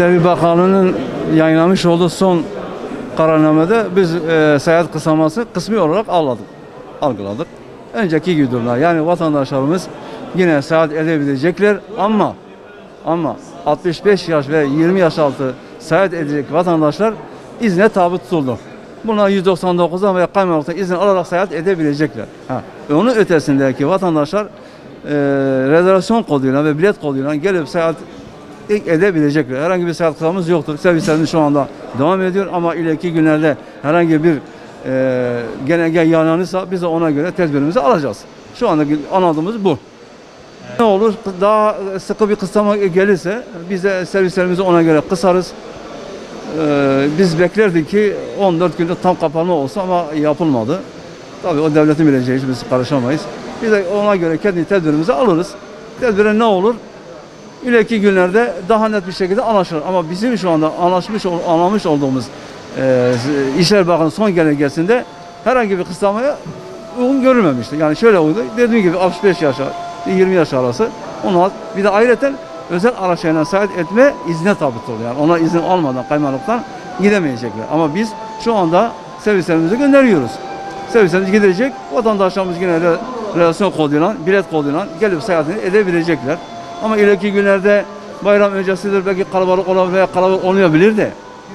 İçişleri Bakanlığı'nın yayınlamış olduğu son kararnamede biz seyahat kısıtlaması kısmi olarak algıladık. Önceki gibi durumlar, yani vatandaşlarımız yine seyahat edebilecekler ama 65 yaş ve 20 yaş altı seyahat edecek vatandaşlar izne tabi tutuldu. Bunlar 199'dan veya kaymakamlıktan izin alarak seyahat edebilecekler. Onun ötesindeki vatandaşlar rezervasyon koduyla ve bilet koduyla gelip seyahat edebilecekler. Herhangi bir seyahat kısıtlamamız yoktur. Servislerimiz şu anda devam ediyor ama ileriki günlerde herhangi bir genelge yayınlanırsa biz de ona göre tedbirimizi alacağız. Şu anda anladığımız bu. Ne olur daha sıkı bir kısıtlama gelirse biz de servislerimizi ona göre kısarız. Biz beklerdik ki 14 günde tam kapanma olsa ama yapılmadı. Tabii o devletin bileceği iş, biz karışamayız. Biz de ona göre kendi tedbirimizi alırız. Tedbire ne olur? İleriki günlerde daha net bir şekilde anlaşılır. Ama bizim şu anda anlamış olduğumuz İçişleri Bakanı son genelgesinde herhangi bir kısıtlamaya uygun görülmemişti. Yani şöyle uydu. Dediğim gibi 65 yaş 20 yaş arası. Onlar bir de ayrıca özel araçlarına seyahat etme iznine tabi tutuldu. Yani ona izin almadan kaymakamlıktan gidemeyecekler. Ama biz şu anda servislerimizi gönderiyoruz. Servislerimiz gidecek. Vatandaşlarımız yine relasyon koduyla, bilet koduyla gelip seyahatini edebilecekler. Ama ileriki günlerde bayram öncesidir, belki kalabalık olabilir veya kalabalık olmayabilir de.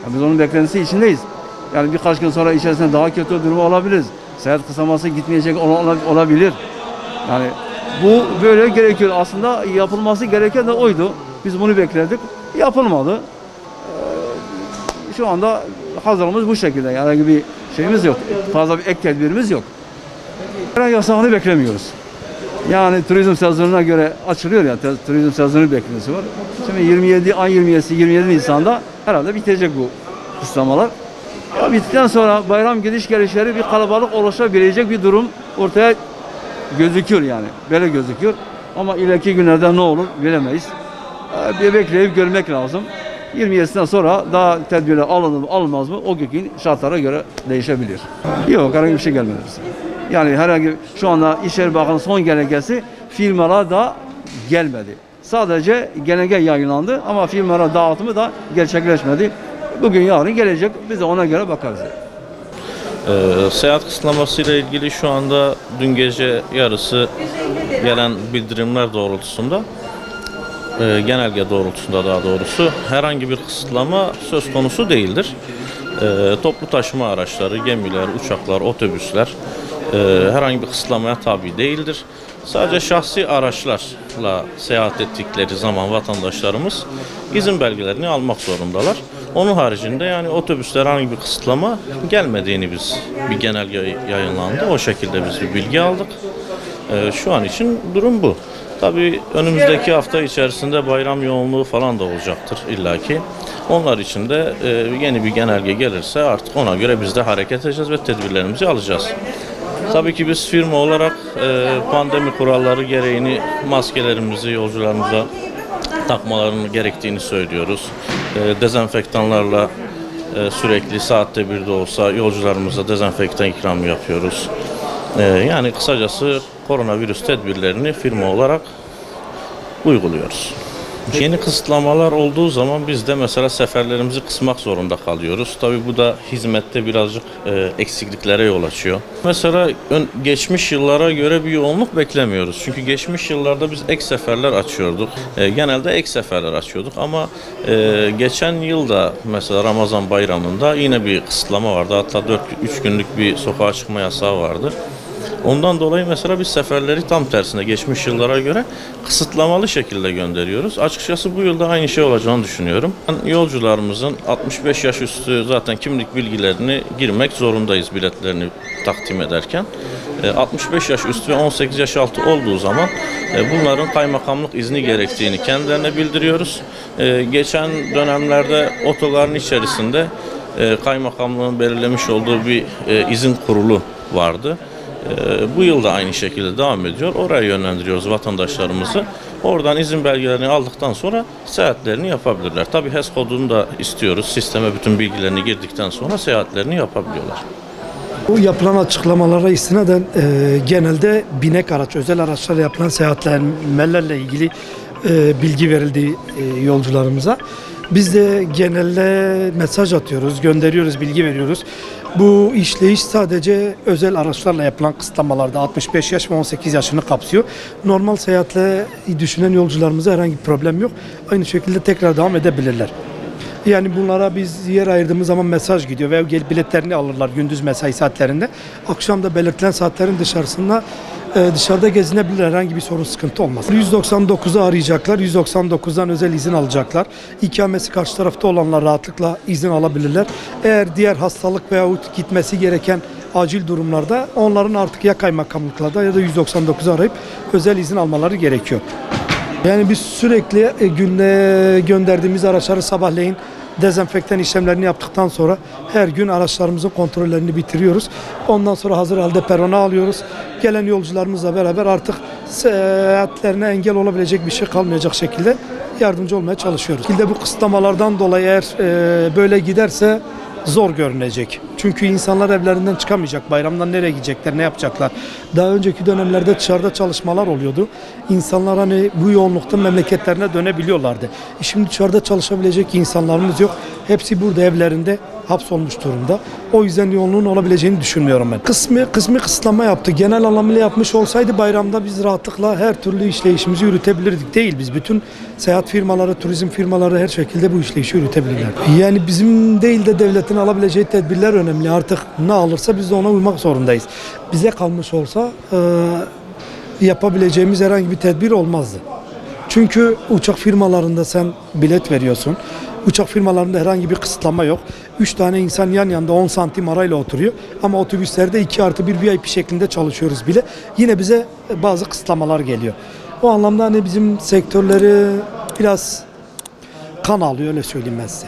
Yani biz onun beklentisi içindeyiz. Yani birkaç gün sonra içerisinde daha kötü durumu olabiliriz. Seyahat kısıtlaması gitmeyecek olabilir. Yani bu böyle gerekiyor. Aslında yapılması gereken de oydu. Biz bunu bekledik. Yapılmadı. Şu anda hazırlığımız bu şekilde. Yani bir şeyimiz yok. Fazla bir ek tedbirimiz yok. Yasağını beklemiyoruz. Yani turizm sezonuna göre açılıyor ya, turizm sezonu beklentisi var. Şimdi 27 Nisan'da herhalde bitecek bu kısıtlamalar. Ya bittikten sonra bayram gidiş gelişleri bir kalabalık oluşabilecek bir durum ortaya gözüküyor yani. Böyle gözüküyor. Ama ileriki günlerde ne olur bilemeyiz. Bir bekleyip görmek lazım. 27'sinden sonra daha tedbirler alınır mı alınmaz mı o günkü şartlara göre değişebilir. Yok, herhangi bir şey gelmedi bize. Yani herhangi şu anda İçişleri Bakanı son genelgesi firmalara da gelmedi. Sadece genelge yayınlandı ama firmalara dağıtımı da gerçekleşmedi. Bugün yarın gelecek. Biz de ona göre bakarız. Seyahat kısıtlaması ile ilgili şu anda dün gece yarısı gelen bildirimler doğrultusunda genelge doğrultusunda daha doğrusu herhangi bir kısıtlama söz konusu değildir. Toplu taşıma araçları, gemiler, uçaklar, otobüsler herhangi bir kısıtlamaya tabi değildir. Sadece şahsi araçlarla seyahat ettikleri zaman vatandaşlarımız izin belgelerini almak zorundalar. Onun haricinde yani otobüslere herhangi bir kısıtlama gelmediğini bir genelge yayınlandı. O şekilde biz bir bilgi aldık. Şu an için durum bu. Tabii önümüzdeki hafta içerisinde bayram yoğunluğu falan da olacaktır illaki. Onlar için de yeni bir genelge gelirse artık ona göre biz de hareket edeceğiz ve tedbirlerimizi alacağız. Tabii ki biz firma olarak pandemi kuralları gereğini maskelerimizi yolcularımıza takmalarının gerektiğini söylüyoruz. Dezenfektanlarla sürekli saatte bir de olsa yolcularımıza dezenfektan ikramı yapıyoruz. Yani kısacası koronavirüs tedbirlerini firma olarak uyguluyoruz. Yeni kısıtlamalar olduğu zaman biz de mesela seferlerimizi kısmak zorunda kalıyoruz. Tabii bu da hizmette birazcık eksikliklere yol açıyor. Mesela geçmiş yıllara göre bir yoğunluk beklemiyoruz. Çünkü geçmiş yıllarda biz ek seferler açıyorduk. Genelde ek seferler açıyorduk ama geçen yılda mesela Ramazan bayramında yine bir kısıtlama vardı. Hatta 3 günlük bir sokağa çıkma yasağı vardı. Ondan dolayı mesela biz seferleri tam tersine geçmiş yıllara göre kısıtlamalı şekilde gönderiyoruz. Açıkçası bu yılda aynı şey olacağını düşünüyorum. Yolcularımızın 65 yaş üstü zaten kimlik bilgilerini girmek zorundayız biletlerini takdim ederken. 65 yaş üstü ve 18 yaş altı olduğu zaman bunların kaymakamlık izni gerektiğini kendilerine bildiriyoruz. Geçen dönemlerde otogarın içerisinde kaymakamlığın belirlemiş olduğu bir izin kurulu vardı. Bu yıl da aynı şekilde devam ediyor. Oraya yönlendiriyoruz vatandaşlarımızı. Oradan izin belgelerini aldıktan sonra seyahatlerini yapabilirler. Tabii HES kodunu da istiyoruz. Sisteme bütün bilgilerini girdikten sonra seyahatlerini yapabiliyorlar. Bu yapılan açıklamalara istinaden genelde binek araç, özel araçlarla yapılan seyahatlerle ilgili bilgi verildi yolcularımıza. Biz de genelde mesaj atıyoruz, gönderiyoruz, bilgi veriyoruz. Bu işleyiş sadece özel araçlarla yapılan kısıtlamalarda 65 yaş ve 18 yaşını kapsıyor. Normal seyahatle düşünen yolcularımıza herhangi bir problem yok. Aynı şekilde tekrar devam edebilirler. Yani bunlara biz yer ayırdığımız zaman mesaj gidiyor ve gelip biletlerini alırlar gündüz mesai saatlerinde. Akşam da belirtilen saatlerin dışarıda gezinebilir, herhangi bir sorun sıkıntı olmaz. 199'u arayacaklar, 199'dan özel izin alacaklar. İkamesi karşı tarafta olanlar rahatlıkla izin alabilirler. Eğer diğer hastalık veyahut gitmesi gereken acil durumlarda onların artık ya kaymakamlıklarda ya da 199'u arayıp özel izin almaları gerekiyor. Yani biz sürekli günde gönderdiğimiz araçları sabahleyin dezenfektan işlemlerini yaptıktan sonra her gün araçlarımızın kontrollerini bitiriyoruz. Ondan sonra hazır halde perona alıyoruz. Gelen yolcularımızla beraber artık seyahatlerine engel olabilecek bir şey kalmayacak şekilde yardımcı olmaya çalışıyoruz. Bu kısıtlamalardan dolayı eğer böyle giderse zor görünecek. Çünkü insanlar evlerinden çıkamayacak. Bayramdan nereye gidecekler, ne yapacaklar? Daha önceki dönemlerde dışarıda çalışmalar oluyordu. İnsanlar hani bu yoğunlukta memleketlerine dönebiliyorlardı. Şimdi dışarıda çalışabilecek insanlarımız yok. Hepsi burada evlerinde hapsolmuş durumda. O yüzden yoğunluğun olabileceğini düşünmüyorum ben. Kısmi kısıtlama yaptı. Genel anlamıyla yapmış olsaydı bayramda biz rahatlıkla her türlü işleyişimizi yürütebilirdik. Değil, biz bütün seyahat firmaları, turizm firmaları her şekilde bu işleyişi yürütebilirler. Yani bizim değil de devletin alabileceği tedbirler önemli. Artık ne alırsa biz de ona uymak zorundayız. Bize kalmış olsa yapabileceğimiz herhangi bir tedbir olmazdı. Çünkü uçak firmalarında sen bilet veriyorsun. Uçak firmalarında herhangi bir kısıtlama yok. 3 tane insan yan yanda 10 santim arayla oturuyor. Ama otobüslerde 2+1 VIP şeklinde çalışıyoruz bile. Yine bize bazı kısıtlamalar geliyor. O anlamda hani bizim sektörleri biraz kan alıyor, öyle söyleyeyim ben size.